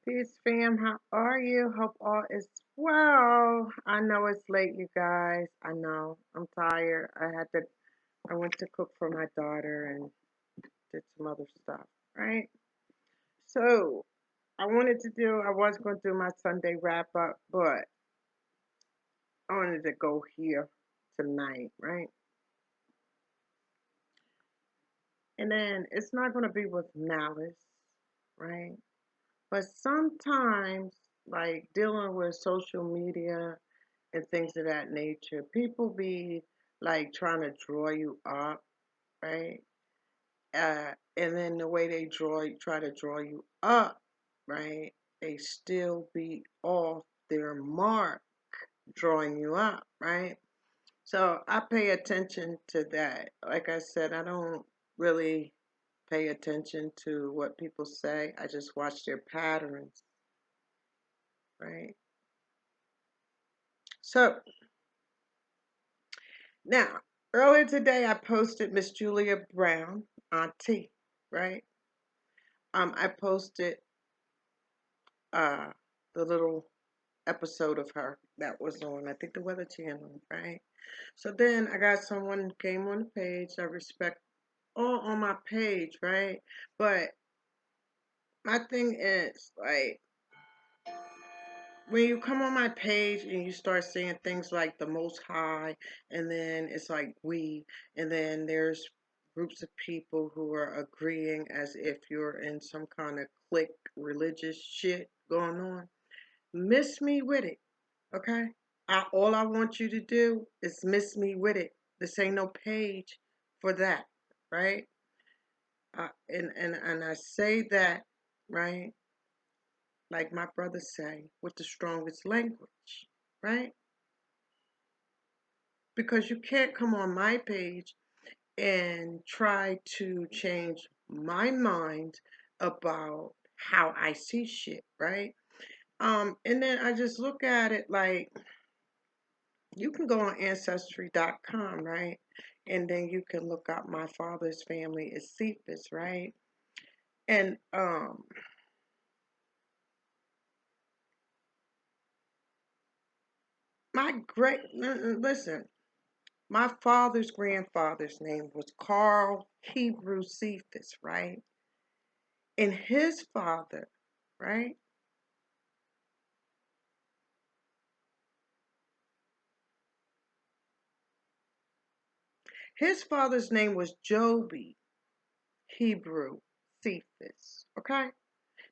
Peace, fam. How are you? Hope all is well. I know it's late, you guys. I know. I'm tired. I went to cook for my daughter and did some other stuff, right? So, I was going to do my Sunday wrap up, but I wanted to go here tonight, right? And then it's not going to be with malice, right? But sometimes, like dealing with social media and things of that nature, people be like trying to draw you up, right? And then the way they try to draw you up, right? They still be off their mark, drawing you up, right? So I pay attention to that. Like I said, I don't really pay attention to what people say. I just watch their patterns, right? So now, earlier today, I posted Miss Julia Brown, Auntie, right? I posted uh, the little episode of her that was on, I think, the Weather Channel, right? So then I got someone came on the page. I respect all on my page, right? But my thing is, like, when you come on my page and you start saying things like the Most High, and then it's like we, and then there's groups of people who are agreeing as if you're in some kind of clique religious shit going on, miss me with it, okay? All I want you to do is miss me with it. This ain't no page for that, right? And I say that, right? Like my brothers say, with the strongest language, right? Because you can't come on my page and try to change my mind about how I see shit, right? And then I just look at it like you can go on ancestry.com, right? And then you can look up my father's family is Cephas, right? And my great listen, my father's grandfather's name was Carl Hebrew Cephas, right? And his father, right? His father's name was Joby Hebrew Cephas, okay?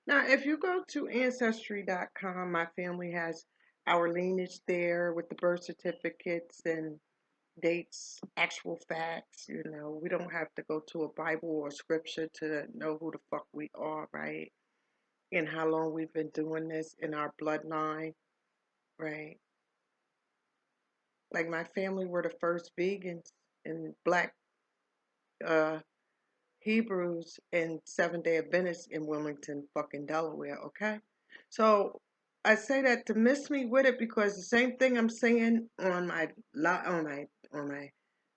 Now, if you go to ancestry.com, my family has our lineage there with the birth certificates and dates, actual facts. We don't have to go to a Bible or scripture to know who the fuck we are, right? And how long we've been doing this in our bloodline, right? Like my family were the first vegans and black uh, Hebrews and Seventh-day Adventists in Wilmington, fucking Delaware, okay? So I say that to miss me with it because the same thing I'm saying on my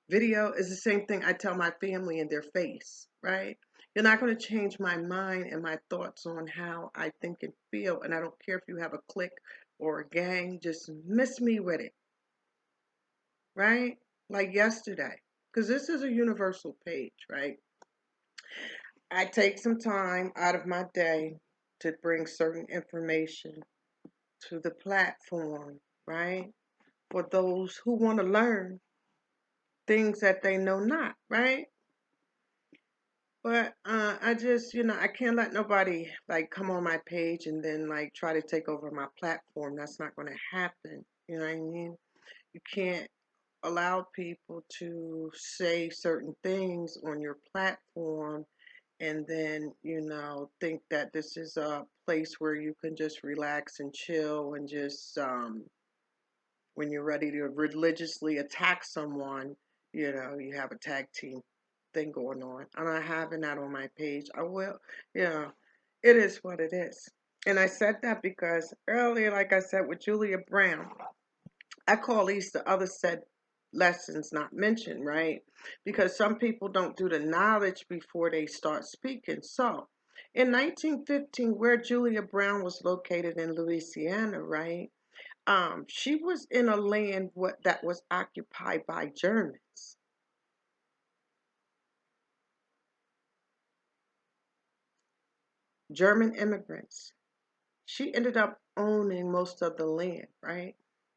video is the same thing I tell my family in their face, right? You're not going to change my mind and my thoughts on how I think and feel, and I don't care if you have a clique or a gang, just miss me with it, right? Like yesterday, because this is a universal page, right? I take some time out of my day to bring certain information to the platform, right? For those who want to learn things that they know not, right? But I just, I can't let nobody like come on my page and then like try to take over my platform. That's not going to happen. You know what I mean? You can't allow people to say certain things on your platform and then think that this is a place where you can just relax and chill and just when you're ready to religiously attack someone, you have a tag team thing going on. I'm not having that on my page. I will, it is what it is. And I said that because earlier, like I said with Julia Brown, I call these the other said lessons not mentioned, right? Because some people don't do the knowledge before they start speaking. So, In 1915, where Julia Brown was located in Louisiana, right? She was in a land that was occupied by Germans. German immigrants. She ended up owning most of the land, right?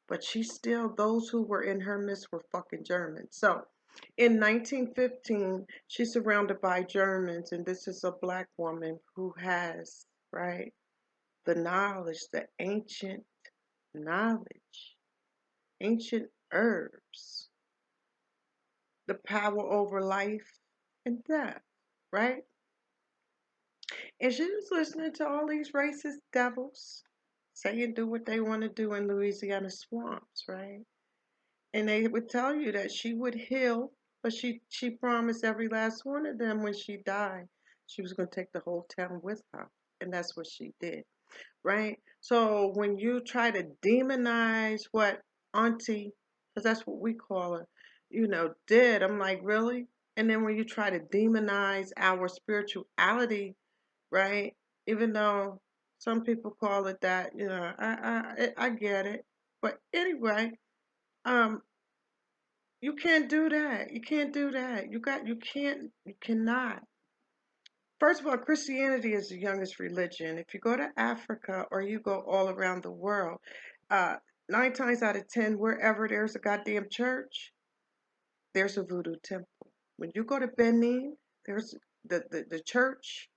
But she still, those who were in her midst were fucking Germans. So in 1915, she's surrounded by Germans, and this is a black woman who has, right, the knowledge, the ancient knowledge, ancient herbs, the power over life and death, right? And she was listening to all these racist devils saying do what they want to do in Louisiana swamps, right? And they would tell you that she would heal, but she promised every last one of them when she died, she was going to take the whole town with her. And that's what she did, right? So when you try to demonize what Auntie, because that's what we call her, did, I'm like, really? And then when you try to demonize our spirituality, right? Even though some people call it that, I get it. But anyway, um, you can't do that. You can't do that. You cannot. First of all, Christianity is the youngest religion. If you go to Africa or you go all around the world, uh, 9 times out of 10, wherever there's a goddamn church, there's a voodoo temple. When you go to Benin, there's the church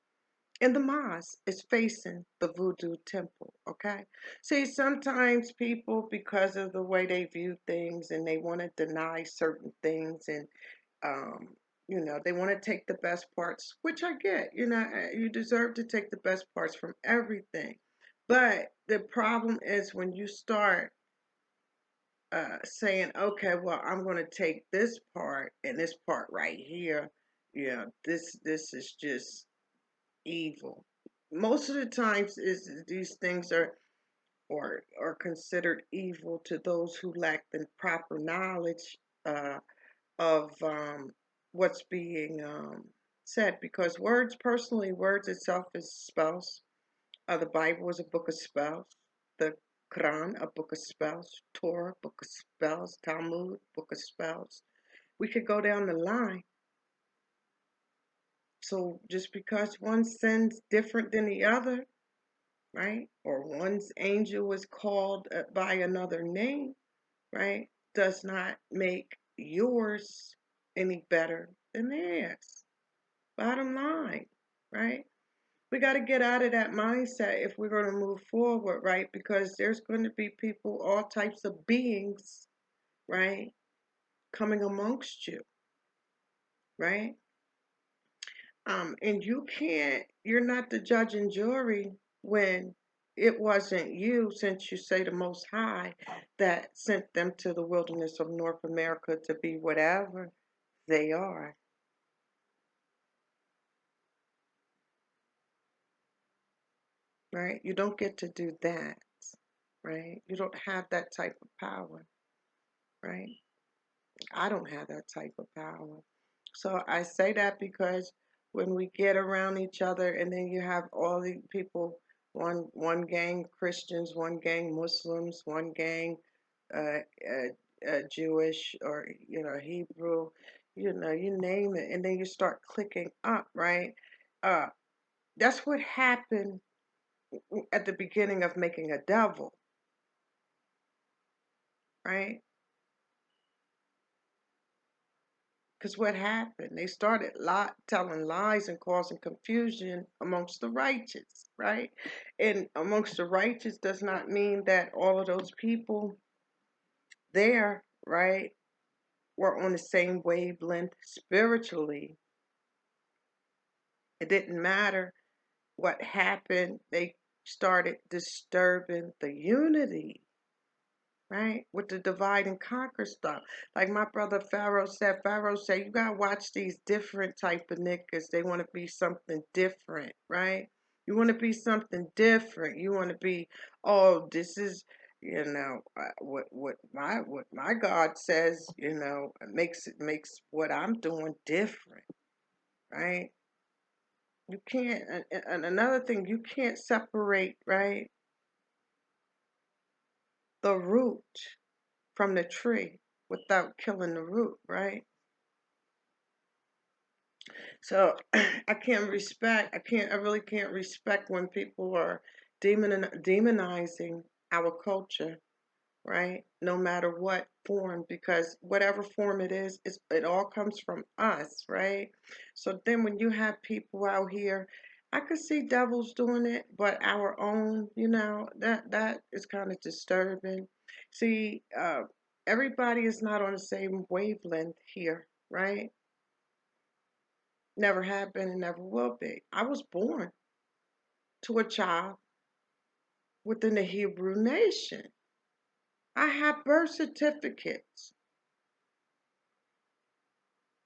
and the mosque is facing the voodoo temple, okay? See, sometimes people, because of the way they view things and they want to deny certain things and um, they want to take the best parts, which I get. You deserve to take the best parts from everything. But the problem is when you start saying, okay, well, I'm going to take this part and this part right here. This is just evil. Most of the times, is these things are considered evil to those who lack the proper knowledge of what's being said, because words itself is spells. The Bible is a book of spells. The Quran, a book of spells. Torah, book of spells. Talmud, book of spells. We could go down the line. So just because one sins different than the other, right, or one's angel is called by another name, right, does not make yours any better than theirs. Bottom line, right? We got to get out of that mindset if we're going to move forward, right? Because there's going to be people, all types of beings, right, coming amongst you, right? And you're not the judge and jury when it wasn't you, since you say the Most High, that sent them to the wilderness of North America to be whatever they are, right? You don't get to do that, right? You don't have that type of power, right? I don't have that type of power. So I say that because when we get around each other and then you have all the people, one gang Christians, one gang Muslims, one gang uh, Jewish, or Hebrew, you name it, and then you start clicking up, right? Uh, that's what happened at the beginning of making a devil, right? Because what happened? They started telling lies and causing confusion amongst the righteous, right? And amongst the righteous does not mean that all of those people there, right, were on the same wavelength spiritually. It didn't matter what happened, they started disturbing the unity, right? With the divide and conquer stuff. Like my brother Pharaoh said, you gotta watch these different type of niggas. They want to be something different, right? You want to be something different. You want to be, oh, this is, what my God says, makes what I'm doing different, right? You can't, and another thing, you can't separate, right, the root from the tree without killing the root, right? So I really can't respect when people are demonizing our culture, right? No matter what form, because whatever form it is, it all comes from us, right? So then when you have people out here, I could see devils doing it, but our own, that is kind of disturbing. See, everybody is not on the same wavelength here, right? Never have been and never will be. I was born to a child within the Hebrew nation. I have birth certificates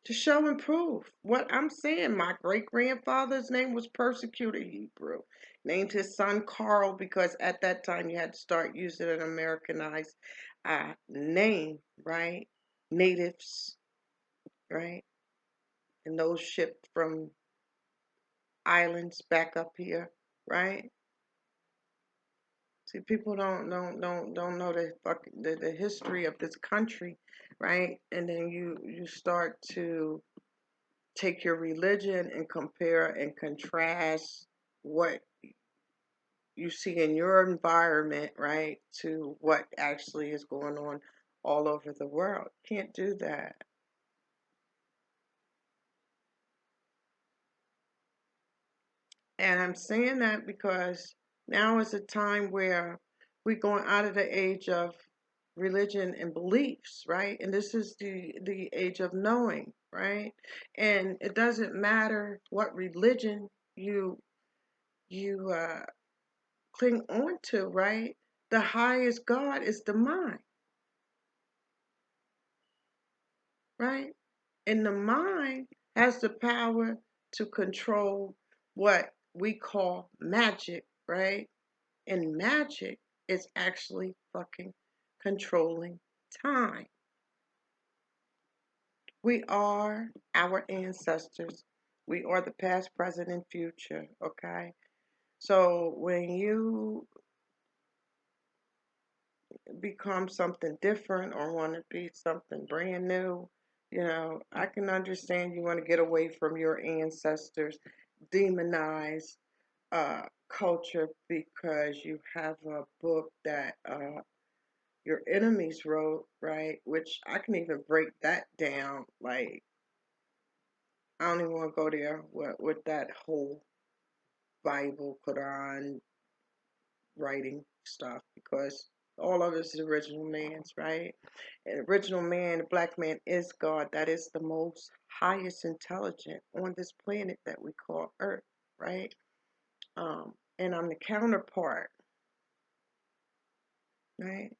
to show and prove what I'm saying. My great grandfather's name was persecuted Hebrew. Named his son Carl because at that time you had to start using an Americanized name, right? Natives, right? And those shipped from islands back up here, right? See, people don't know the history of this country, right? And then you start to take your religion and compare and contrast what you see in your environment, right, to what actually is going on all over the world. Can't do that. And I'm saying that because now is a time where we're going out of the age of religion and beliefs, right? And this is the age of knowing, right? And it doesn't matter what religion you cling on to, right? The highest God is the mind, right? And the mind has the power to control what we call magic, right? And magic is actually fucking controlling time. We are our ancestors. We are the past, present, and future, okay? So when you become something different or want to be something brand new, I can understand you want to get away from your ancestors, demonize culture because you have a book that your enemies wrote, right? Which I can even break that down. Like, I don't even want to go there with that whole Bible, Quran writing stuff because all of this is original man's, right? And original man, the black man is God. That is the most highest intelligent on this planet that we call Earth, right? And I'm the counterpart, right?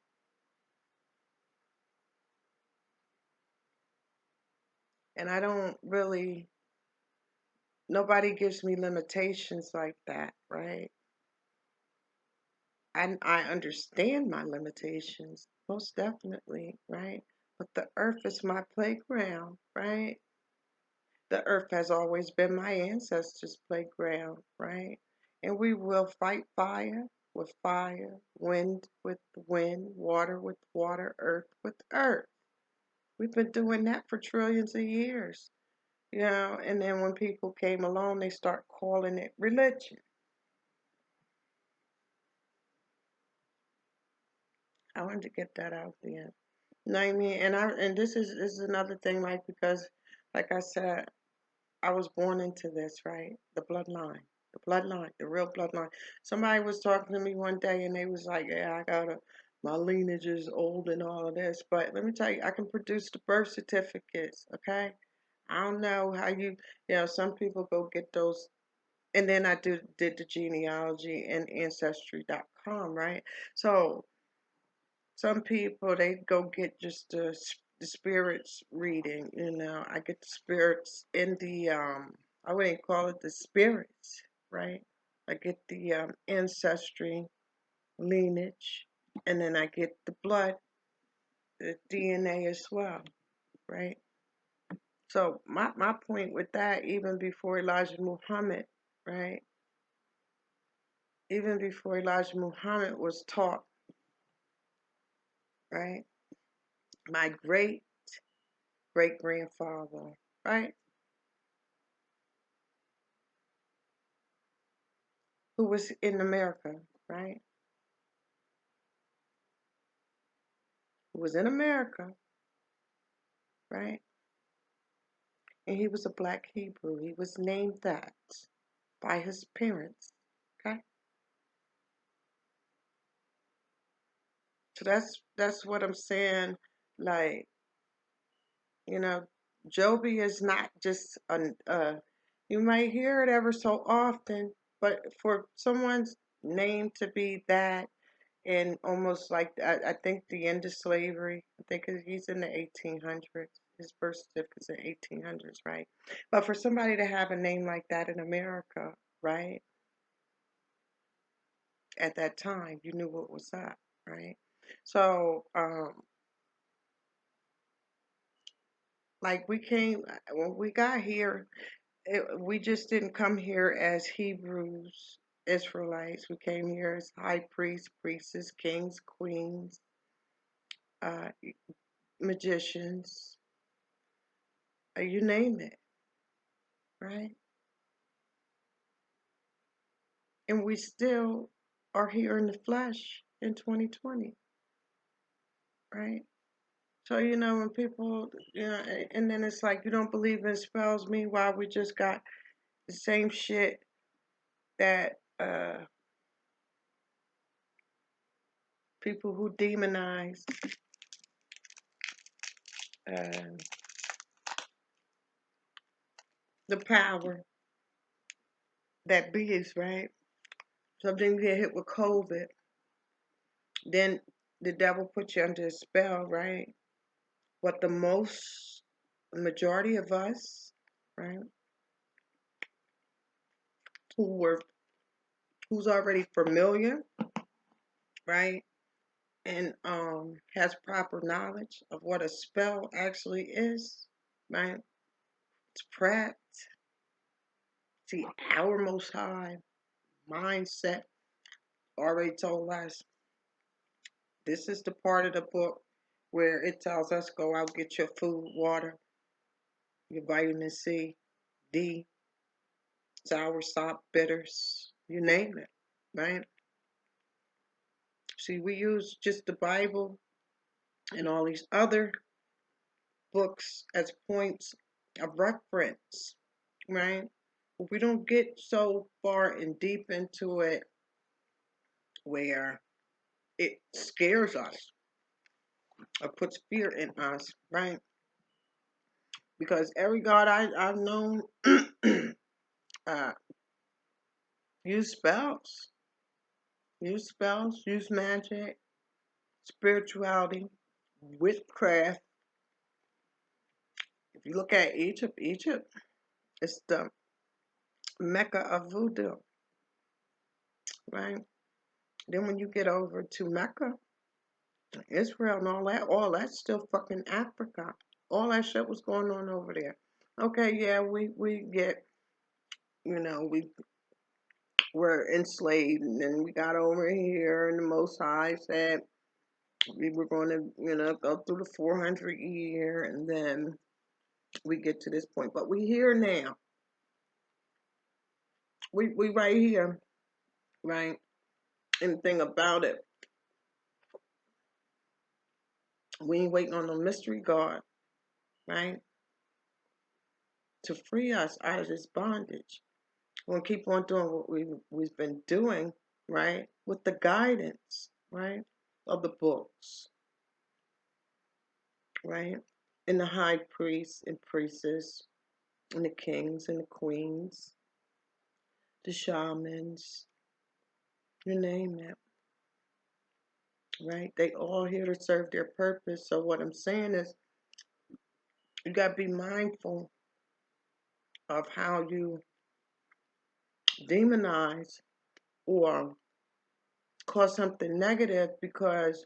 And I don't really, nobody gives me limitations like that, right? I understand my limitations, most definitely, right? But the earth is my playground, right? The earth has always been my ancestors' playground, right? And we will fight fire with fire, wind with wind, water with water, earth with earth. We've been doing that for trillions of years, and then when people came along, they start calling it religion. I wanted to get that out there. You know what I mean? And this is another thing, like because, like I said, I was born into this, right? The bloodline, the real bloodline. Somebody was talking to me one day, and they was like, "Yeah, my lineage is old and all of this." But let me tell you, I can produce the birth certificates. Okay, I don't know how some people go get those, and then I did the genealogy and ancestry.com, right? So some people they go get just the spirits reading. I get the spirits in the I wouldn't call it the spirits, right? I get the ancestry lineage, and then I get the blood, the DNA as well, right? So my point with that, even before Elijah Muhammad, right? Even before Elijah Muhammad was taught, right? My great great grandfather, right? Who was in America, right? Who was in America, right? And he was a black Hebrew. He was named that by his parents, okay? So that's what I'm saying. Like, you know, Joby is not just you might hear it ever so often, but for someone's name to be that, and almost like I think the end of slavery. I think he's in the 1800s. His birth certificate's in 1800s, right? But for somebody to have a name like that in America, right? At that time, you knew what was up, right? So, like we came when we got here, we just didn't come here as Hebrews, Israelites. We came here as high priests, priestesses, kings, queens, uh, magicians, you name it, right? And we still are here in the flesh in 2020, right? So, when people, and then it's like you don't believe in spells. Meanwhile, we just got the same shit that people who demonize uh, the power that be is, right? Something you get hit with COVID, then the devil puts you under a spell, right? But the majority of us, right, who were who's already familiar, right, and has proper knowledge of what a spell actually is, right? It's practice. See, our Most High mindset already told us this is the part of the book where it tells us go out get your food, water, your vitamin C, D, sour, salt, bitters, you name it, right? See, we use just the Bible and all these other books as points of reference, right? But we don't get so far and deep into it where it scares us or puts fear in us, right? Because every God I've known uh, use spells, use magic, spirituality, witchcraft. If you look at Egypt is the Mecca of voodoo, right? Then when you get over to Mecca, Israel and all that's still fucking Africa. All that shit was going on over there. Okay, yeah, we get, we were enslaved, and then we got over here, and the Most High said we were going to, go through the 400 year, and then we get to this point. But we here now. We right here, right? And the thing about it, we ain't waiting on no mystery God, right? To free us out of this bondage. We'll keep on doing what we've been doing, right? With the guidance, right? Of the books, right? And the high priests and priestesses, and the kings and the queens, the shamans, you name it, right? They all here to serve their purpose. So what I'm saying is you gotta be mindful of how you demonize or cause something negative because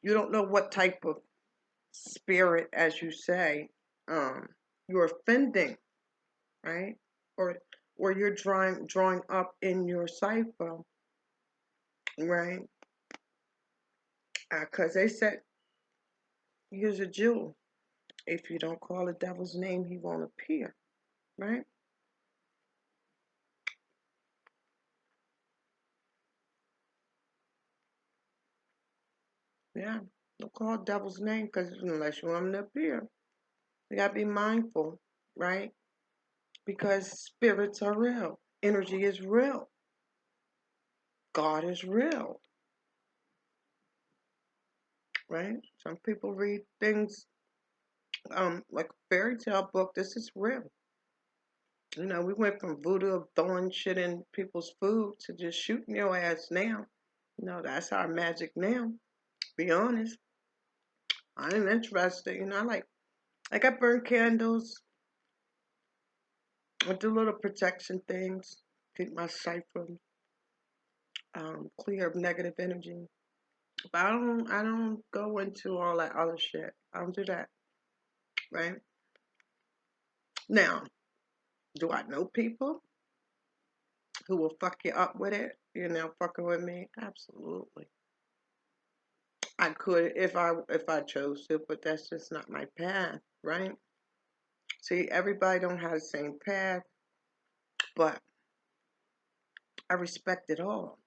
you don't know what type of spirit, as you say, you're offending. right? Or you're drawing up in your cipher, right? Because they said, here's a jewel. If you don't call the devil's name, he won't appear, right? Yeah, don't call the devil's name because unless you want him to appear, you gotta be mindful, right? Because spirits are real, energy is real, God is real, right? Some people read things like a fairy tale book. This is real. We went from voodoo of throwing shit in people's food to just shooting your ass now. That's our magic now. Be honest. I'm interested. I got burn candles. I do little protection things. Keep my cipher clear of negative energy. But I don't go into all that other shit. I don't do that. Right? Now, do I know people who will fuck you up with it? Fucking with me? Absolutely. I could if I chose to, but that's just not my path, right? See, everybody don't have the same path, but I respect it all,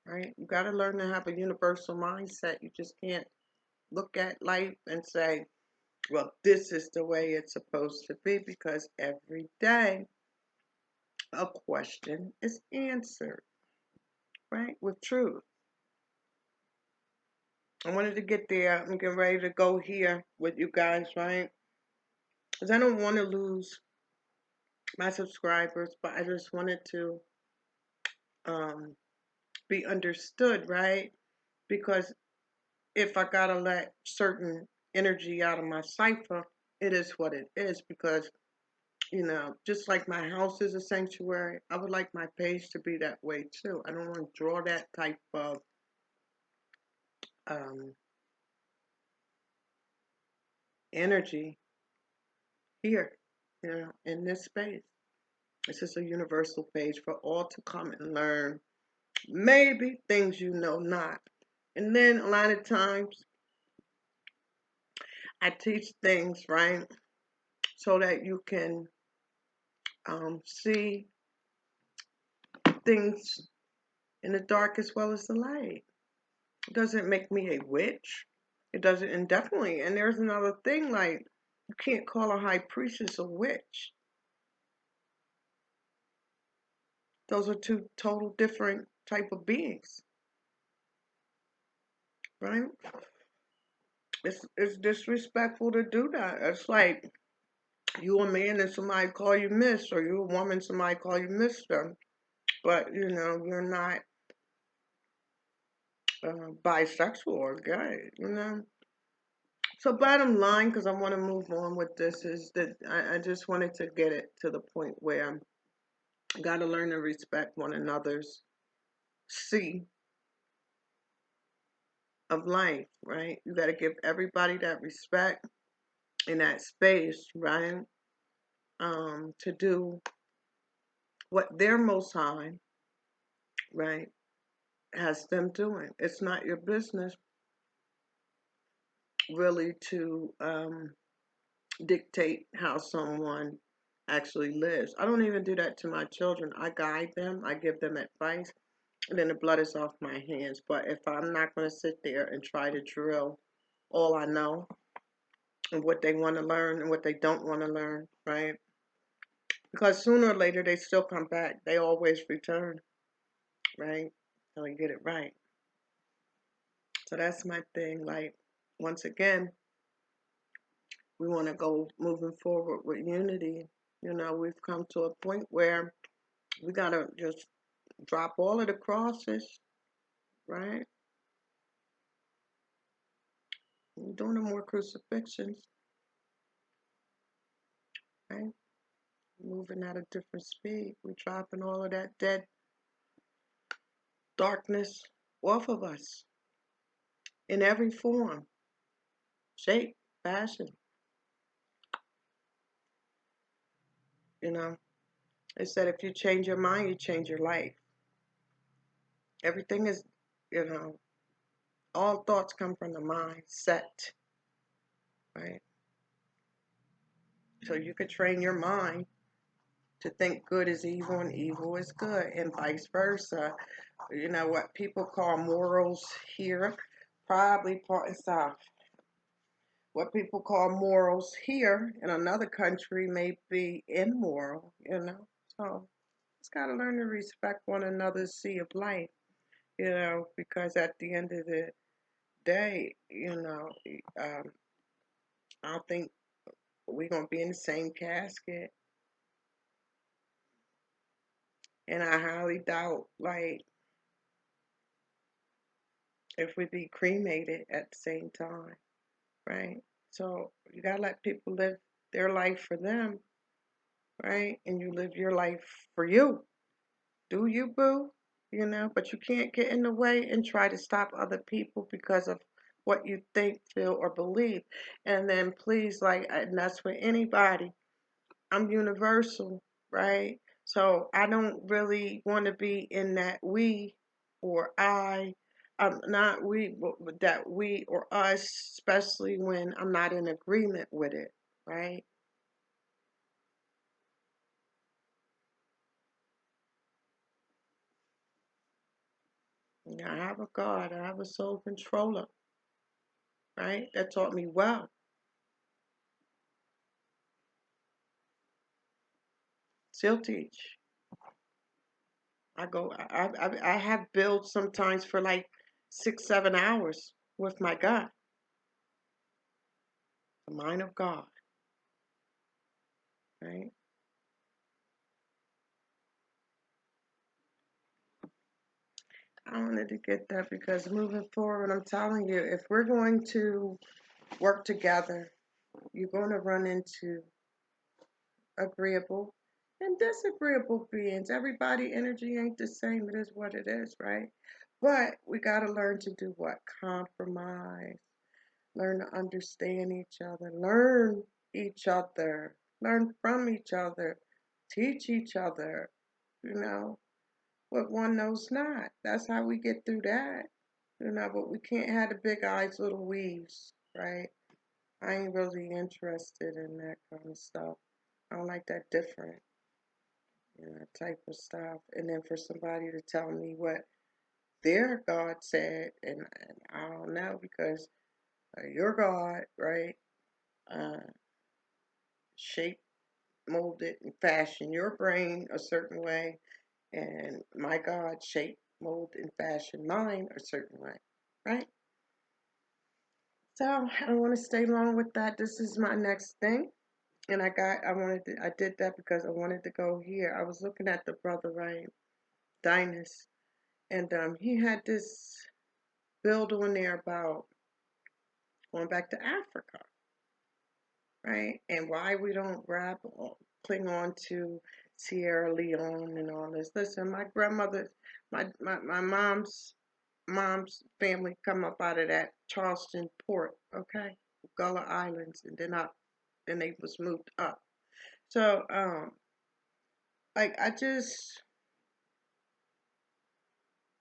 right? You got to learn to have a universal mindset. You just can't look at life and say, well, this is the way it's supposed to be, because every day a question is answered, right? With truth. I wanted to get there. I'm getting ready to go here with you guys, right? Because I don't want to lose my subscribers, but I just wanted to um, be understood, right? Because if I gotta let certain energy out of my cipher, it is what it is. Because just like my house is a sanctuary, I would like my page to be that way too. I don't want to draw that type of um, energy here, in this space. This is a universal page for all to come and learn. Maybe things you know not. And then a lot of times I teach things, right? So that you can see things in the dark as well as the light. It doesn't make me a witch. It doesn't, and definitely, and there's another thing, like, you can't call a high priestess a witch. Those are two total different type of beings, right? It's disrespectful to do that. It's like you a man and somebody call you miss, or you a woman, somebody call you mister, but you're not bisexual or gay. So bottom line, because I want to move on with this, is that I just wanted to get it to the point where you got to learn to respect one another's see of life, right? You got to give everybody that respect in that space, right? To do what their most high, right, has them doing. It's not your business really to dictate how someone actually lives. I don't even do that to my children. I guide them, I give them advice, and then the blood is off my hands. But if I'm not going to sit there and try to drill all I know and what they want to learn and what they don't want to learn, right? Because sooner or later they still come back. They always return, right? So they get it right. So that's my thing. Like, once again, we want to go moving forward with unity. We've come to a point where we got to just drop all of the crosses, right? We're doing no more crucifixions, right? Moving at a different speed. We're dropping all of that dead darkness off of us in every form, shape, fashion. You know, it said if you change your mind, you change your life. Everything is, you know, all thoughts come from the mindset, right? So you could train your mind to think good is evil and evil is good, and vice versa. You know what people call morals here, probably part south. What people call morals here in another country may be immoral, you know. So it's got to learn to respect one another's sea of life, you know, because at the end of the day, you know, um, I don't think we're gonna be in the same casket, and I highly doubt, like, if we be cremated at the same time, right? So you gotta let people live their life for them, right? And you live your life for you. Do you, boo? You know, but you can't get in the way and try to stop other people because of what you think, feel, or believe. And then please, like, and that's for anybody. I'm universal, right? So I don't really want to be in that we or I. Not we, but that we or us, especially when I'm not in agreement with it, right? I have a God, I have a soul controller, right? That taught me well. Still teach. I have built sometimes for like 6, 7 hours with my God, the mind of God, right? I wanted to get that because moving forward, I'm telling you, if we're going to work together, you're going to run into agreeable and disagreeable beings. Everybody energy ain't the same. It is what it is, right? But we got to learn to do what? Compromise. Learn to understand each other. Learn each other. Learn from each other. Teach each other. You know, what one knows not. That's how we get through that. You know, but we can't have the big eyes, little weaves, right? I ain't really interested in that kind of stuff. I don't like that different, you know, type of stuff. And then for somebody to tell me what their God said, and I don't know because your God, right, uh, shape, molded, and fashion your brain a certain way, and my God shape, mold, and fashion mine a certain way, right? So I don't want to stay long with that. This is my next thing. And I did that because I wanted to go here. I was looking at the brother, right, Dinus, and he had this build on there about going back to Africa, right? And why we don't cling on to Sierra Leone and all this. Listen, my grandmother, my mom's family come up out of that Charleston port, okay? Gullah Islands, and then they was moved up. So, like I just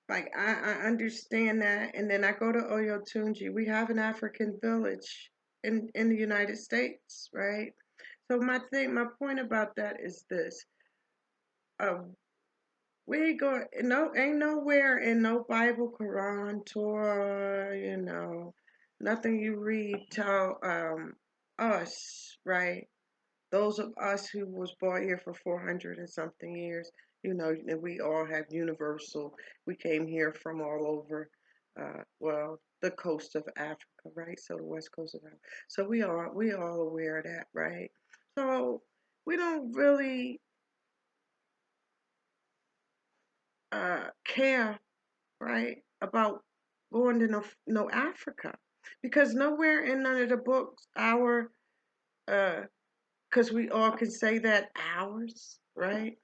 like I understand that, and then I go to Oyotunji. We have an African village in the United States, right? So my point about that is this: um, we go no ain't nowhere in no Bible, Quran, Torah, you know, nothing you read tell us, right? Those of us who was brought here for 400 and something years, you know, we all have universal. We came here from all over, well, the coast of Africa, right? So the west coast of Africa. So we all aware of that, right? So we don't really care, right, about going to no Africa, because nowhere in none of the books uh, because we all can say that ours, right?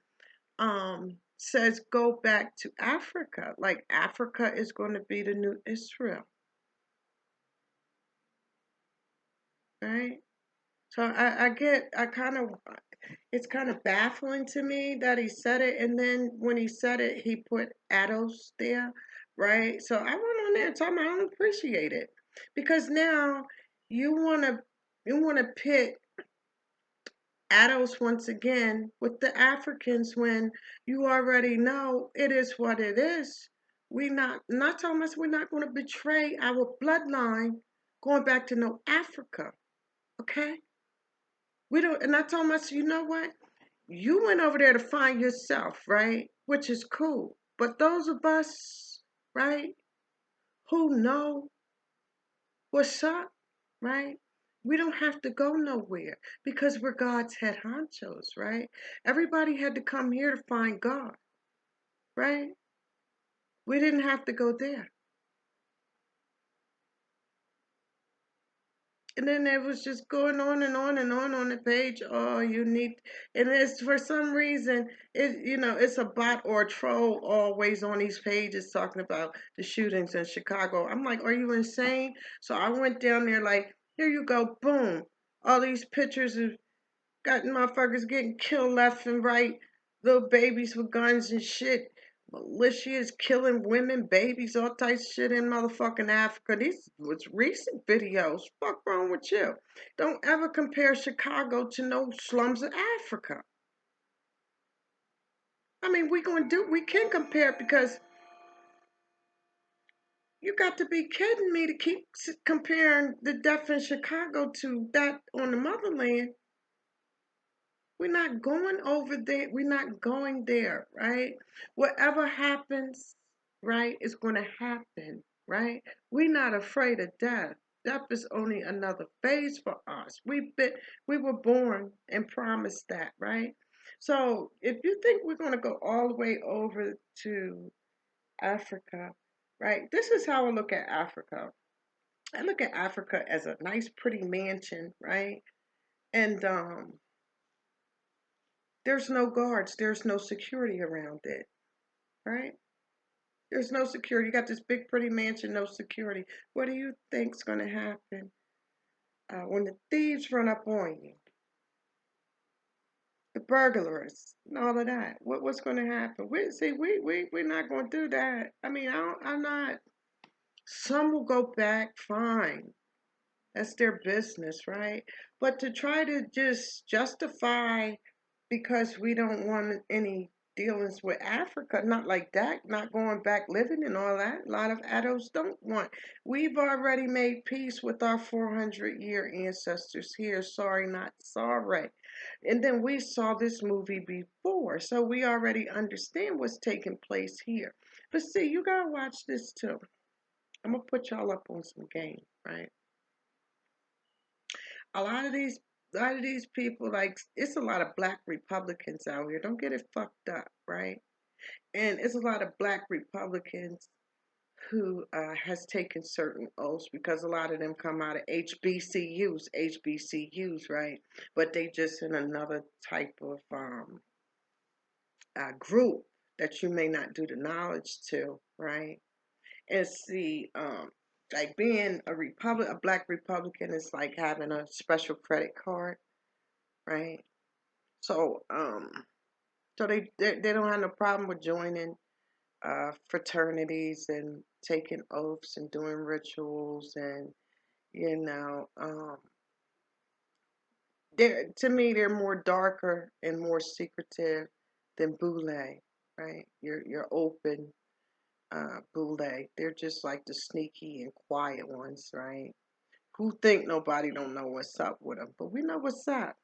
Says go back to Africa. Like Africa is going to be the new Israel, right? So I kind of it's kind of baffling to me that he said it, and then when he said it, he put Ados there, right? So I went on there and told him I don't appreciate it because now you wanna you wanna pit Ados once again with the Africans when you already know it is what it is. We not telling us we're not going to betray our bloodline going back to no Africa, okay? We don't, and I told myself, you know what? You went over there to find yourself, right? Which is cool. But those of us, right, who know what's up, right? We don't have to go nowhere because we're God's head honchos, right? Everybody had to come here to find God, right? We didn't have to go there. And then it was just going on and on and on the page. Oh, you need, and it's for some reason, it's a bot or a troll always on these pages talking about the shootings in Chicago. I'm like, are you insane? So I went down there like, here you go, boom, all these pictures of got motherfuckers getting killed left and right, little babies with guns and shit. Militia is killing women, babies, all types of shit in motherfucking Africa. These was recent videos. Fuck wrong with you? Don't ever compare Chicago to no slums of Africa. I mean, we can compare because you got to be kidding me to keep comparing the death in Chicago to that on the motherland. We're not going over there. We're not going there, right? Whatever happens, right, is going to happen, right? We're not afraid of death. Death is only another phase for us. We were born and promised that, right? So if you think we're going to go all the way over to Africa, right? This is how I look at Africa. I look at Africa as a nice, pretty mansion, right? And there's no guards, there's no security around it, right? There's no security. You got this big, pretty mansion, no security. What do you think's going to happen when the thieves run up on you, the burglars, and all of that? What's going to happen? We're not going to do that. I mean, I'm not. Some will go back, fine. That's their business, right? But to try to just justify because we don't want any dealings with Africa, not like that, not going back living and all that. A lot of adults don't want. We've already made peace with our 400-year ancestors here. Sorry, not sorry. And then we saw this movie before, so we already understand what's taking place here. But see, you gotta watch this too. I'm gonna put y'all up on some game, right? a lot of these a lot of these people, like, it's a lot of black Republicans out here. Don't get it fucked up, right? And it's a lot of black Republicans who has taken certain oaths because a lot of them come out of HBCUs, right? But they just in another type of group that you may not do the knowledge to, right? And see, like being a black Republican is like having a special credit card, right? So, they don't have no problem with joining fraternities and taking oaths and doing rituals and you know, they're to me they're more darker and more secretive than Boule, right? Your open Boule. They're just like the sneaky and quiet ones, right? Who think nobody don't know what's up with them, but we know what's up.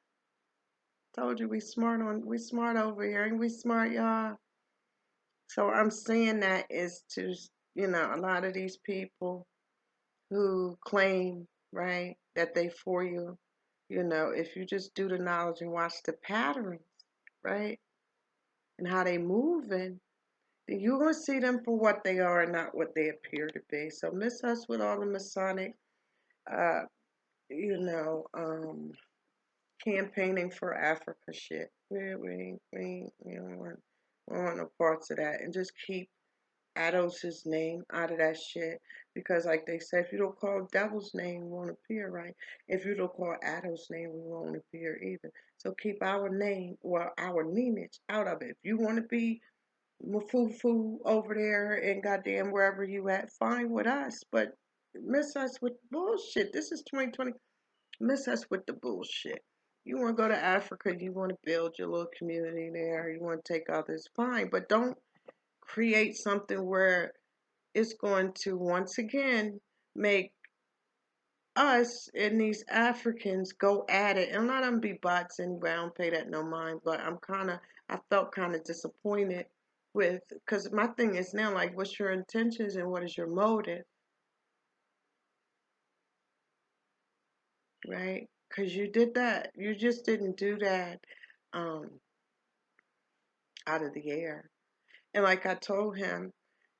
Told you we smart over here, and we smart, y'all. So I'm saying that is to, a lot of these people who claim, right, that they for you, if you just do the knowledge and watch the patterns, right, and how they moving, then you're gonna see them for what they are and not what they appear to be. So miss us with all the Masonic, uh, you know, campaigning for Africa shit. We don't want no parts of that, and just keep Ados's name out of that shit because, like they say, if you don't call Devil's name, it won't appear, right? If you don't call Ados' name, it won't appear either. So keep our name or our lineage out of it. If you want to be Mafufu over there and goddamn wherever you at, fine with us. But miss us with bullshit. This is 2020. Miss us with the bullshit. You want to go to Africa, you want to build your little community there, you want to take others, fine. But don't create something where it's going to once again make us and these Africans go at it. And let them be bots anyway. I don't pay that no mind. But I felt kind of disappointed with, because my thing is now like, what's your intentions and what is your motive, right? Because you did that. You just didn't do that um, out of the air. And like I told him,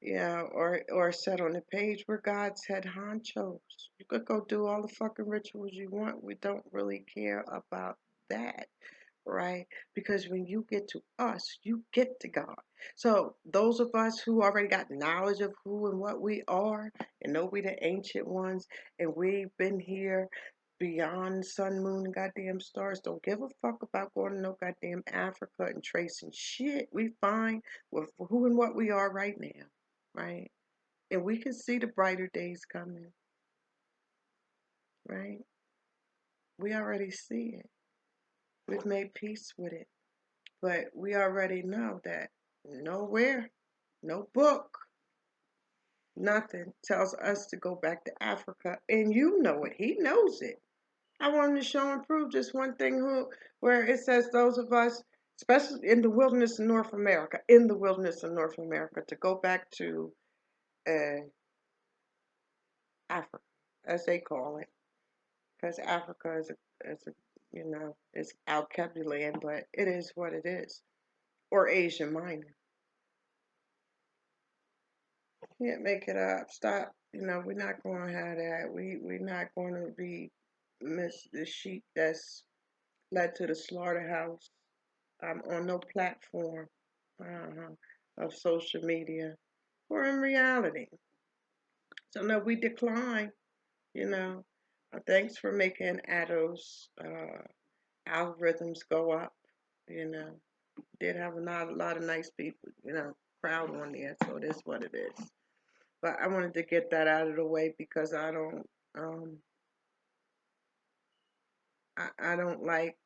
yeah, or said on the page, we're God's head honchos. You could go do all the fucking rituals you want. We don't really care about that, right? Because when you get to us, you get to God. So those of us who already got knowledge of who and what we are, and know we the ancient ones, and we've been here beyond sun, moon, and goddamn stars, don't give a fuck about going to no goddamn Africa and tracing shit. We fine with who and what we are right now, right? And we can see the brighter days coming, right? We already see it. We've made peace with it. But we already know that nowhere, no book, nothing tells us to go back to Africa. And you know it. He knows it. I want him to show and prove just one thing where it says those of us, especially in the wilderness of North America, to go back to uh, Africa, as they call it. Because Africa is Alkebu land, but it is what it is. Or Asia Minor. Can't make it up. Stop. We're not going to have that. We're not going to be miss the sheep that's led to the slaughterhouse on no platform of social media or in reality. So no, we decline. You know, thanks for making Addo's algorithms go up. You know, did have a lot of nice people. Crowd on there, so it is what it is. But I wanted to get that out of the way because um I don't like,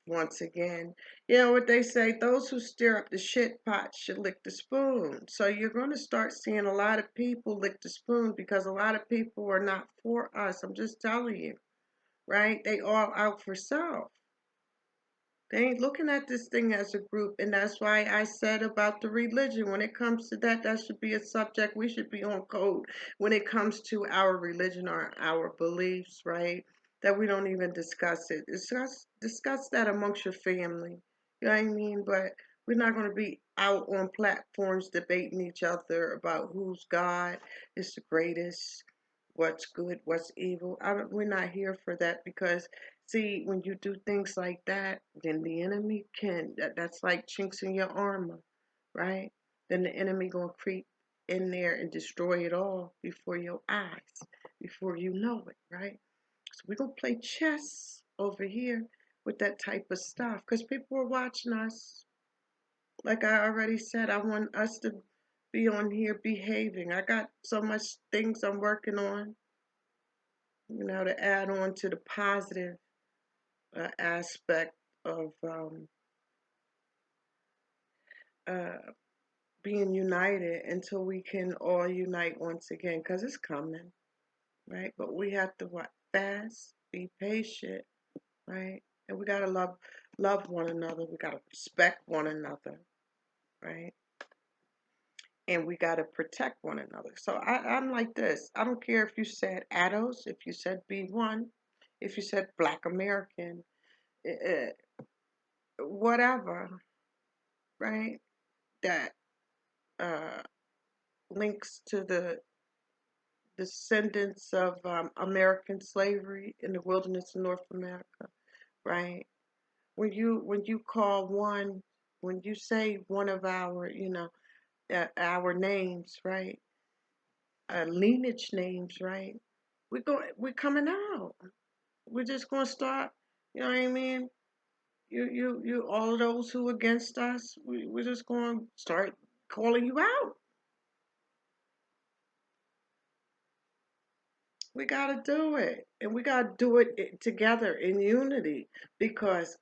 once again, what they say, those who stir up the shit pot should lick the spoon. So you're going to start seeing a lot of people lick the spoon because a lot of people are not for us. I'm just telling you, right? They all out for self. They ain't looking at this thing as a group, and that's why I said about the religion. When it comes to that, that should be a subject. We should be on code when it comes to our religion or our beliefs, right? That we don't even discuss it. Discuss that amongst your family. You know what I mean? But we're not going to be out on platforms debating each other about whose God is the greatest, what's good, what's evil. We're not here for that because see, when you do things like that, then the enemy that's like chinks in your armor, right? Then the enemy gonna creep in there and destroy it all before your eyes, before you know it, right? So we're gonna play chess over here with that type of stuff because people are watching us. Like I already said, I want us to be on here behaving. I got so much things I'm working on, to add on to the positive aspect of uh, being united until we can all unite once again because it's coming, right? But we have to what? Fast, be patient, right? And we gotta love one another. We gotta respect one another, right? And we gotta protect one another. So I'm like this. I don't care if you said ADOS, if you said B1, if you said Black American, uh, whatever, right? That uh, links to the descendants of American slavery in the wilderness of North America, right? When you call one, when you say one of our names, right? Lineage names, right? We're coming out. We're just gonna start, you know what I mean? All of those who against us, we're just gonna start calling you out. We gotta do it, and we gotta do it together in unity because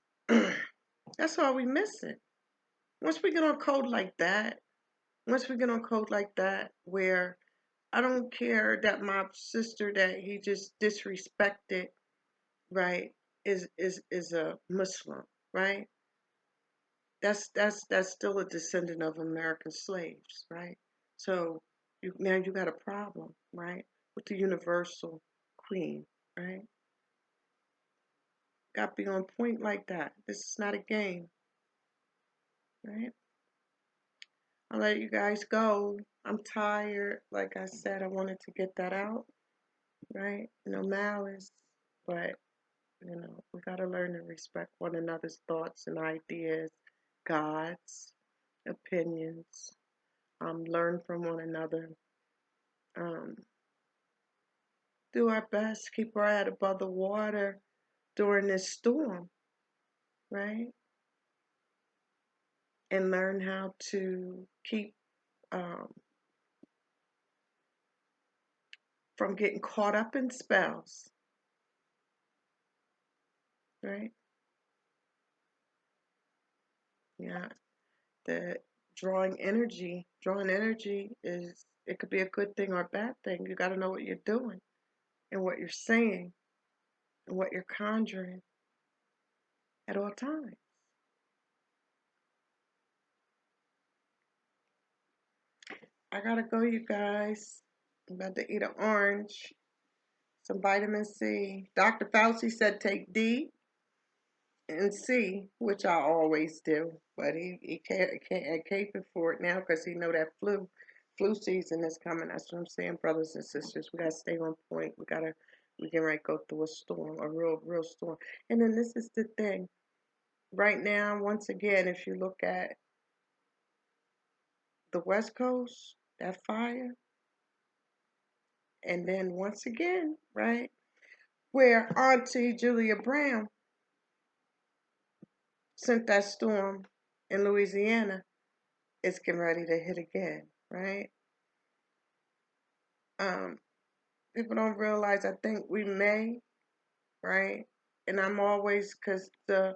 that's all we missing. Once we get on code like that, once we get on code like that, where I don't care that my sister that he just disrespected, right, is a Muslim, right? That's still a descendant of American slaves, right? So now you got a problem, right, with the universal queen, right? Got to be on point like that. This is not a game, right? I'll let you guys go. I'm tired. Like I said, I wanted to get that out, right? No malice, but we got to learn to respect one another's thoughts and ideas, God's opinions. Learn from one another. Um, do our best, keep our head above the water during this storm, right? And learn how to keep um, from getting caught up in spells, right? Yeah, the drawing energy is, it could be a good thing or a bad thing. You got to know what you're doing and what you're saying and what you're conjuring at all times. I gotta go, you guys. I'm about to eat an orange, some vitamin C. Dr. Fauci said take D and C, which I always do, but he can't caping for it now because he know that flu season is coming. That's what I'm saying, brothers and sisters. We gotta stay on point. We can right go through a storm, a real storm. And then this is the thing. Right now, once again, if you look at the West Coast, that fire, and then once again, right, where Auntie Julia Brown sent that storm in Louisiana, it's getting ready to hit again, right? Um, People don't realize, I think we may, right? And I'm always, because the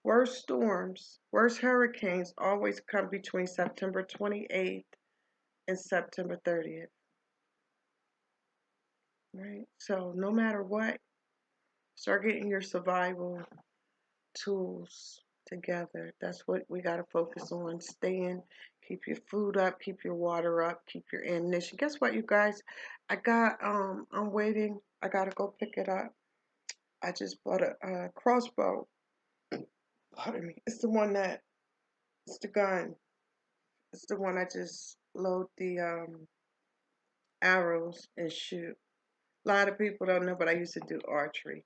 worst storms, worst hurricanes always come between September 28th and September 30th, right? So no matter what, start getting your survival tools together. That's what we got to focus on. Staying, keep your food up, keep your water up, keep your ammunition. Guess what, you guys? I'm waiting. I got to go pick it up. I just bought a crossbow. Pardon me. It's the gun. It's the one I just load the arrows and shoot. A lot of people don't know, but I used to do archery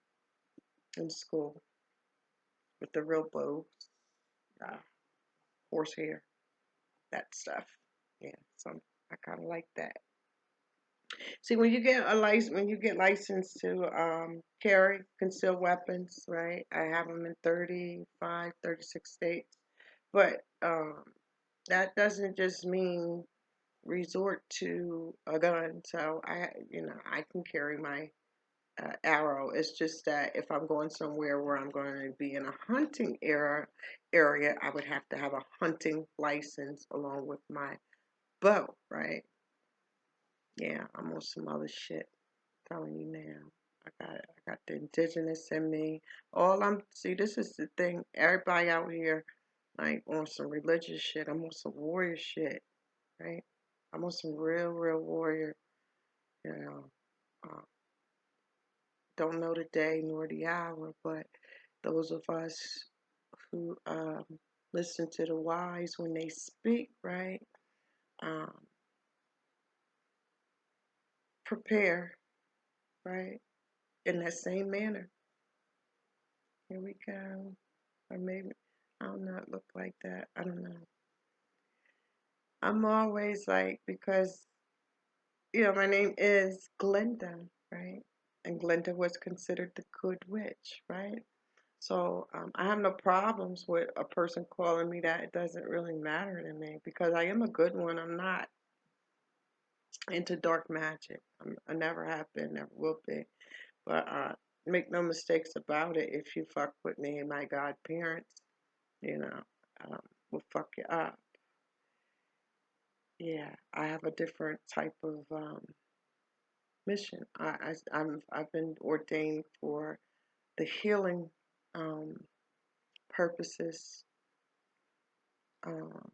in school with the real bows, uh, horsehair, that stuff. Yeah, so I kind of like that. See, when you get licensed to carry concealed weapons, right? I have them in 35, 36 states, but that doesn't just mean resort to a gun. So I can carry my arrow. It's just that if I'm going somewhere where I'm going to be in a hunting area, I would have to have a hunting license along with my bow, right? Yeah, I'm on some other shit. Telling you now. I got the indigenous in me. See, this is the thing. Everybody out here like on some religious shit. I'm on some warrior shit, right? I'm on some real warrior, you know. Uh, don't know the day nor the hour, but those of us who listen to the wise when they speak, right? Um, Prepare, right? In that same manner. Here we go. Or maybe I'll not look like that. I don't know. I'm always like, because my name is Glenda, right? and Glinda was considered the good witch, right? So I have no problems with a person calling me that. It doesn't really matter to me because I am a good one. I'm not into dark magic. I never have been, never will be. But make no mistakes about it. If you fuck with me and my godparents, you know, will fuck you up. Yeah, I have a different type of mission. I've been ordained for the healing um, purposes, um,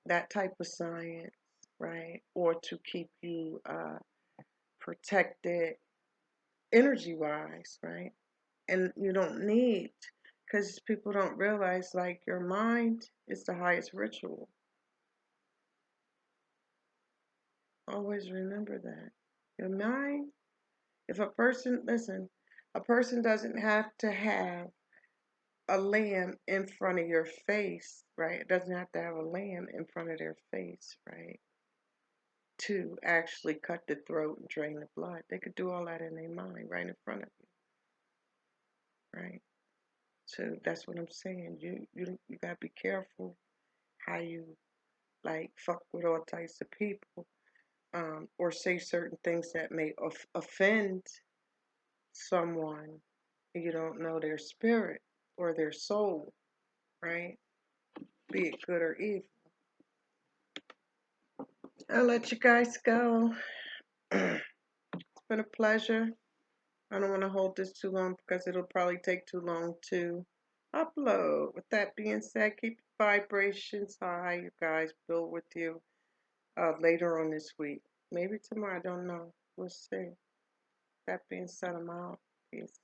that type of science, right? Or to keep you protected energy wise, right? And you don't need, because people don't realize, like, your mind is the highest ritual. Always remember that. Your mind, if a person, listen, a person doesn't have to have a lamb in front of your face, right? It doesn't have to have a lamb in front of their face, right? To actually cut the throat and drain the blood. They could do all that in their mind right in front of you, right? So that's what I'm saying. You gotta be careful how you like fuck with all types of people, or say certain things that may offend someone. You don't know their spirit or their soul, right? Be it good or evil. I'll let you guys go. It's been a pleasure. I don't want to hold this too long because it'll probably take too long to upload. With that being said, keep your vibrations high. You guys, build with you later on this week. Maybe tomorrow, I don't know. We'll see. That being said, I'm out. Peace.